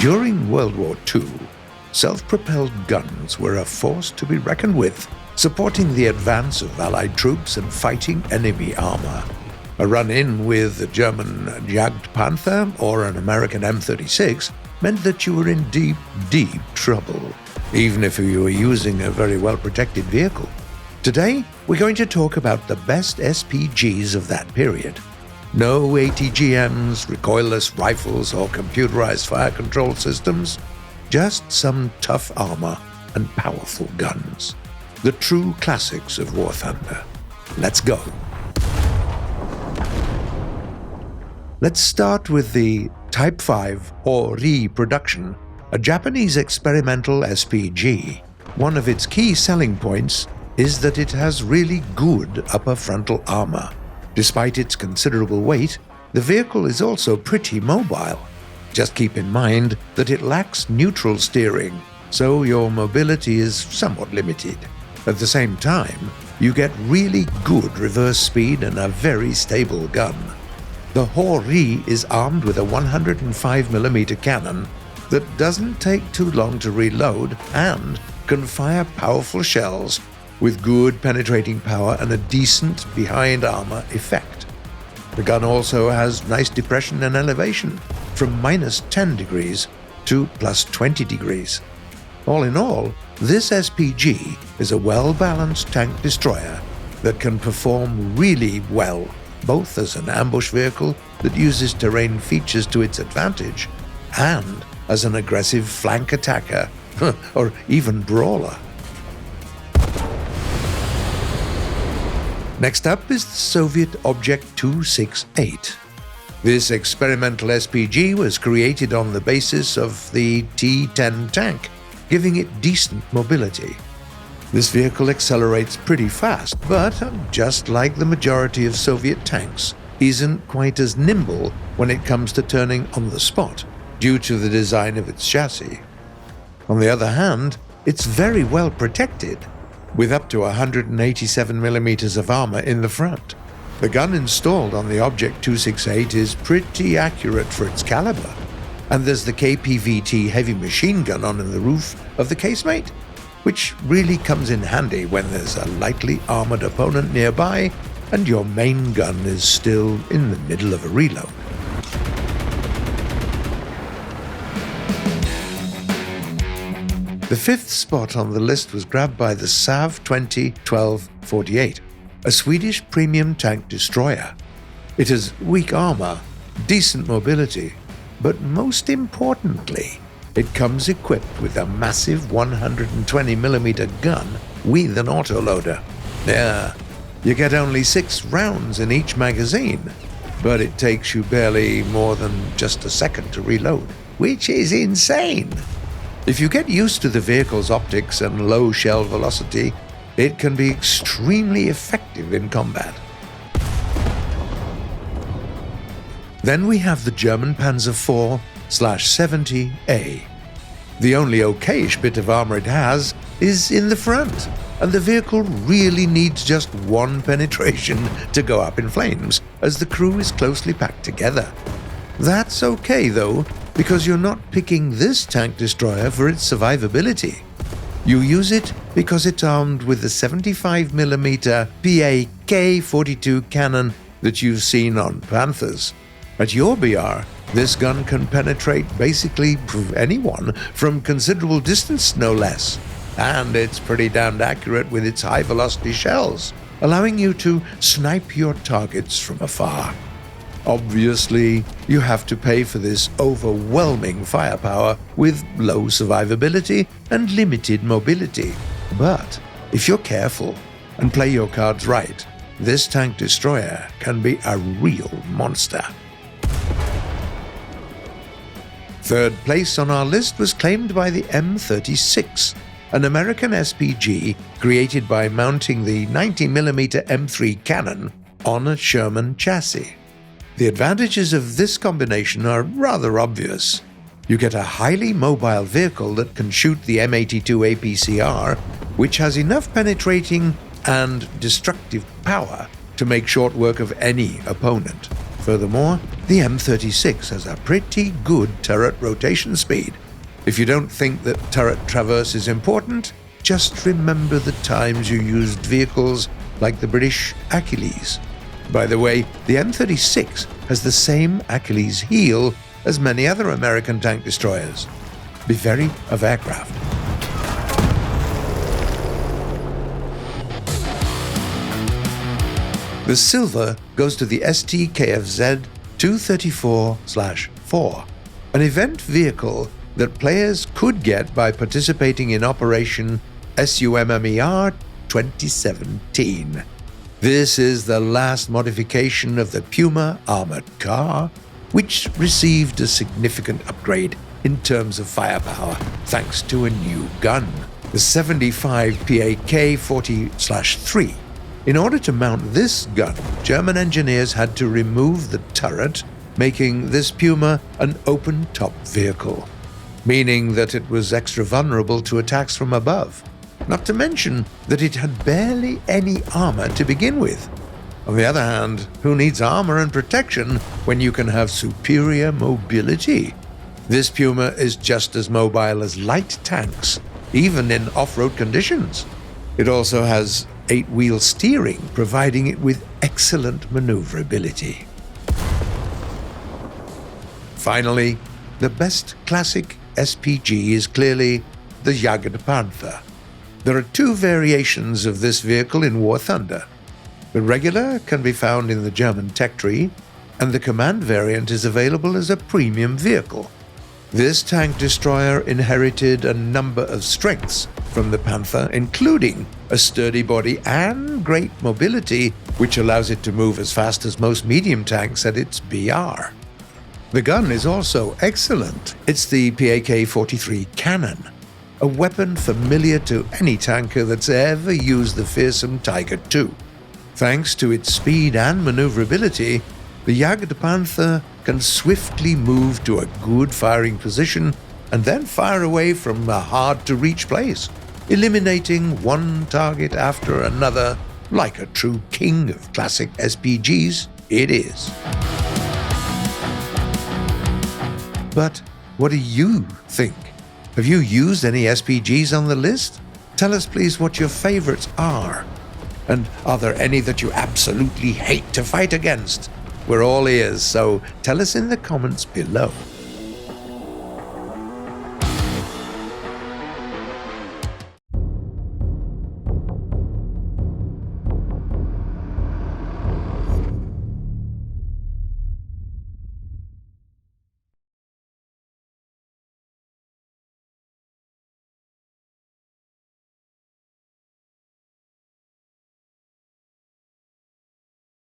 During World War II, self-propelled guns were a force to be reckoned with, supporting the advance of Allied troops and fighting enemy armour. A run-in with the German Jagdpanther or an American M36 meant that you were in deep, deep trouble, even if you were using a very well-protected vehicle. Today, we're going to talk about the best SPGs of that period. No ATGMs, recoilless rifles, or computerized fire control systems, just some tough armor and powerful guns. The true classics of war thunder. Let's go. Let's start with the Type 5 or Reproduction, a Japanese experimental SPG. One of its key selling points is that it has really good upper frontal armor. Despite its considerable weight, the vehicle is also pretty mobile. Just keep in mind that it lacks neutral steering, so your mobility is somewhat limited. At the same time, you get really good reverse speed and a very stable gun. The Hori is armed with a 105mm cannon that doesn't take too long to reload and can fire powerful shells with good penetrating power and a decent behind armor effect. The gun also has nice depression and elevation, from -10 degrees to +20 degrees. All in all, this SPG is a well-balanced tank destroyer that can perform really well, both as an ambush vehicle that uses terrain features to its advantage, and as an aggressive flank attacker, or even brawler. Next up is the Soviet Object 268. This experimental SPG was created on the basis of the T-10 tank, giving it decent mobility. This vehicle accelerates pretty fast, but just like the majority of Soviet tanks, isn't quite as nimble when it comes to turning on the spot, due to the design of its chassis. On the other hand, it's very well protected, with up to 187mm of armor in the front. The gun installed on the Object 268 is pretty accurate for its caliber, and there's the KPVT heavy machine gun on the roof of the casemate, which really comes in handy when there's a lightly armored opponent nearby and your main gun is still in the middle of a reload. The fifth spot on the list was grabbed by the Sav 20-12-48, a Swedish premium tank destroyer. It has weak armor, decent mobility, but most importantly, it comes equipped with a massive 120mm gun with an autoloader. Yeah, you get only 6 rounds in each magazine, but it takes you barely more than just a second to reload, which is insane. If you get used to the vehicle's optics and low shell velocity, it can be extremely effective in combat. Then we have the German Panzer IV70A. The only okayish bit of armor it has is in the front, and the vehicle really needs just one penetration to go up in flames, as the crew is closely packed together. That's okay though, because you're not picking this tank destroyer for its survivability. You use it because it's armed with the 75mm PAK-42 cannon that you've seen on Panthers. At your BR, this gun can penetrate basically anyone from considerable distance, no less. And it's pretty damned accurate with its high-velocity shells, allowing you to snipe your targets from afar. Obviously, you have to pay for this overwhelming firepower with low survivability and limited mobility. But if you're careful and play your cards right, this tank destroyer can be a real monster. Third place on our list was claimed by the M36, an American SPG created by mounting the 90mm M3 cannon on a Sherman chassis. The advantages of this combination are rather obvious. You get a highly mobile vehicle that can shoot the M82 APCR, which has enough penetrating and destructive power to make short work of any opponent. Furthermore, The M36 has a pretty good turret rotation speed. If you don't think that turret traverse is important, just remember the times you used vehicles like the British Achilles. By the way, the M36 has the same Achilles heel as many other American tank destroyers. Be wary of aircraft. The silver goes to the STKFZ 234/4, an event vehicle that players could get by participating in Operation SUMMER 2017. This is the last modification of the Puma armored car, which received a significant upgrade in terms of firepower thanks to a new gun, the 75 PAK 40/3. In order to mount this gun, German engineers had to remove the turret, making this Puma an open-top vehicle, meaning that it was extra vulnerable to attacks from above, not to mention that it had barely any armor to begin with. On the other hand, who needs armor and protection when you can have superior mobility? This Puma is just as mobile as light tanks, even in off-road conditions. It also has 8-wheel steering, providing it with excellent maneuverability. Finally, the best classic SPG is clearly the Jagda Panther. There are two variations of this vehicle in War Thunder. The regular can be found in the German tech tree, and the command variant is available as a premium vehicle. This tank destroyer inherited a number of strengths from the Panther, including a sturdy body and great mobility, which allows it to move as fast as most medium tanks at its BR. The gun is also excellent. It's the PAK 43 cannon, a weapon familiar to any tanker that's ever used the fearsome Tiger II. Thanks to its speed and maneuverability, the Jagda Panther can swiftly move to a good firing position and then fire away from a hard-to-reach place, eliminating one target after another. Like a true king of classic SPGs, it is. But what do you think? Have you used any SPGs on the list? Tell us please what your favorites are. And are there any that you absolutely hate to fight against? We're all ears, so tell us in the comments below.